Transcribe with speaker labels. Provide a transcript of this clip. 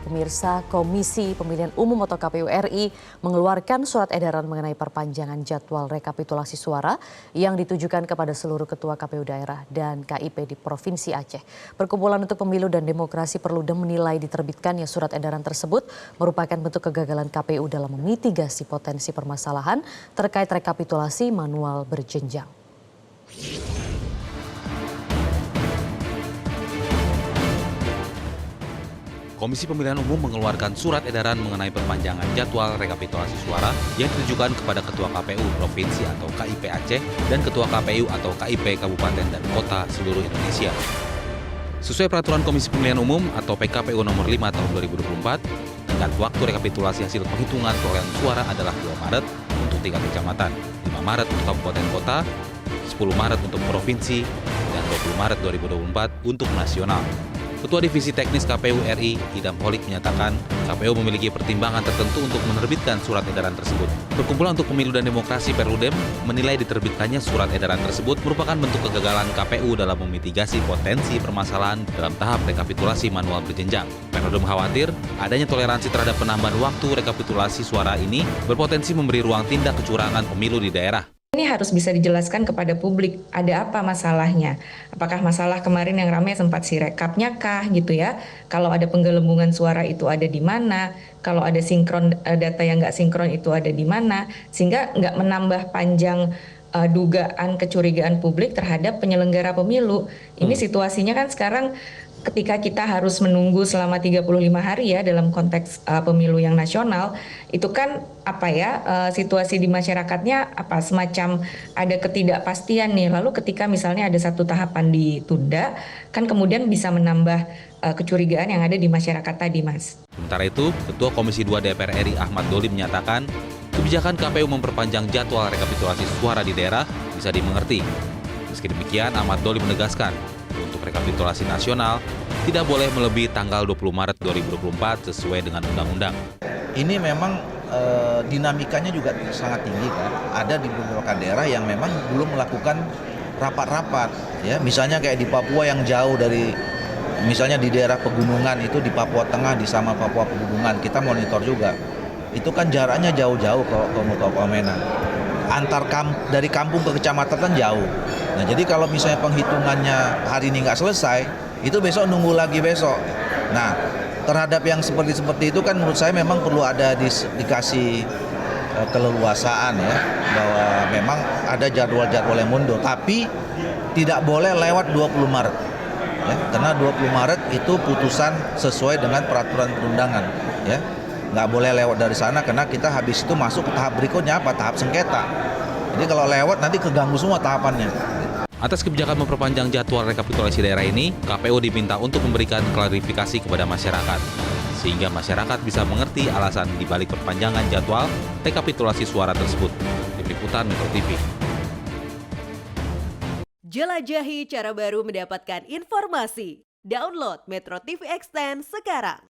Speaker 1: Pemirsa, Komisi Pemilihan Umum atau KPU RI mengeluarkan surat edaran mengenai perpanjangan jadwal rekapitulasi suara yang ditujukan kepada seluruh ketua KPU daerah dan KIP di Provinsi Aceh. Perkumpulan untuk Pemilu dan Demokrasi Perludem menilai diterbitkannya surat edaran tersebut merupakan bentuk kegagalan KPU dalam memitigasi potensi permasalahan terkait rekapitulasi manual berjenjang.
Speaker 2: Komisi Pemilihan Umum mengeluarkan surat edaran mengenai perpanjangan jadwal rekapitulasi suara yang ditujukan kepada Ketua KPU Provinsi atau KIP Aceh dan Ketua KPU atau KIP Kabupaten dan Kota seluruh Indonesia. Sesuai Peraturan Komisi Pemilihan Umum atau PKPU nomor 5 tahun 2024, tenggat waktu rekapitulasi hasil penghitungan perolehan suara adalah 2 Maret untuk 3 kecamatan, 5 Maret untuk Kabupaten Kota, 10 Maret untuk Provinsi, dan 20 Maret 2024 untuk nasional. Ketua Divisi Teknis KPU RI, Idam Holik, menyatakan KPU memiliki pertimbangan tertentu untuk menerbitkan surat edaran tersebut. Perkumpulan untuk Pemilu dan Demokrasi Perludem menilai diterbitkannya surat edaran tersebut merupakan bentuk kegagalan KPU dalam memitigasi potensi permasalahan dalam tahap rekapitulasi manual berjenjang. Perludem khawatir adanya toleransi terhadap penambahan waktu rekapitulasi suara ini berpotensi memberi ruang tindak kecurangan pemilu di daerah.
Speaker 3: Ini harus bisa dijelaskan kepada publik, ada apa masalahnya? Apakah masalah kemarin yang ramai sempat sirekapnya kah gitu ya? Kalau ada penggelembungan suara itu ada di mana? Kalau ada sinkron data yang nggak sinkron itu ada di mana? Sehingga nggak menambah panjang dugaan kecurigaan publik terhadap penyelenggara pemilu. Ini situasinya kan sekarang ketika kita harus menunggu selama 35 hari ya dalam konteks pemilu yang nasional, itu kan situasi di masyarakatnya semacam ada ketidakpastian nih. Lalu ketika misalnya ada satu tahapan ditunda, kan kemudian bisa menambah kecurigaan yang ada di masyarakat tadi, Mas.
Speaker 2: Sementara itu, Ketua Komisi 2 DPR RI Ahmad Doli menyatakan kebijakan KPU memperpanjang jadwal rekapitulasi suara di daerah bisa dimengerti. Meski demikian, Ahmad Doli menegaskan untuk rekapitulasi nasional tidak boleh melebihi tanggal 20 Maret 2024 sesuai dengan undang-undang.
Speaker 4: Ini memang dinamikanya juga sangat tinggi kan. Ada di beberapa daerah yang memang belum melakukan rapat-rapat ya. Misalnya kayak di Papua yang jauh dari, misalnya di daerah pegunungan itu di Papua Tengah di sama Papua Pegunungan, kita monitor juga. Itu kan jaraknya jauh-jauh ke Wamena. Dari kampung ke kecamatan kan jauh. Nah, jadi kalau misalnya penghitungannya hari ini nggak selesai, itu besok nunggu lagi besok. Nah, terhadap yang seperti itu kan menurut saya memang perlu ada dikasih keleluasaan ya, bahwa memang ada jadwal-jadwal yang mundur, tapi tidak boleh lewat 20 Maret. Ya, karena 20 Maret itu putusan sesuai dengan peraturan perundangan. Ya, nggak boleh lewat dari sana karena kita habis itu masuk ke tahap berikutnya tahap sengketa. Jadi kalau lewat nanti keganggu semua tahapannya.
Speaker 2: Atas kebijakan memperpanjang jadwal rekapitulasi daerah ini, KPU diminta untuk memberikan klarifikasi kepada masyarakat, sehingga masyarakat bisa mengerti alasan dibalik perpanjangan jadwal rekapitulasi suara tersebut. Tim Liputan Metro TV.
Speaker 5: Jelajahi cara baru mendapatkan informasi. Download Metro TV Extend sekarang.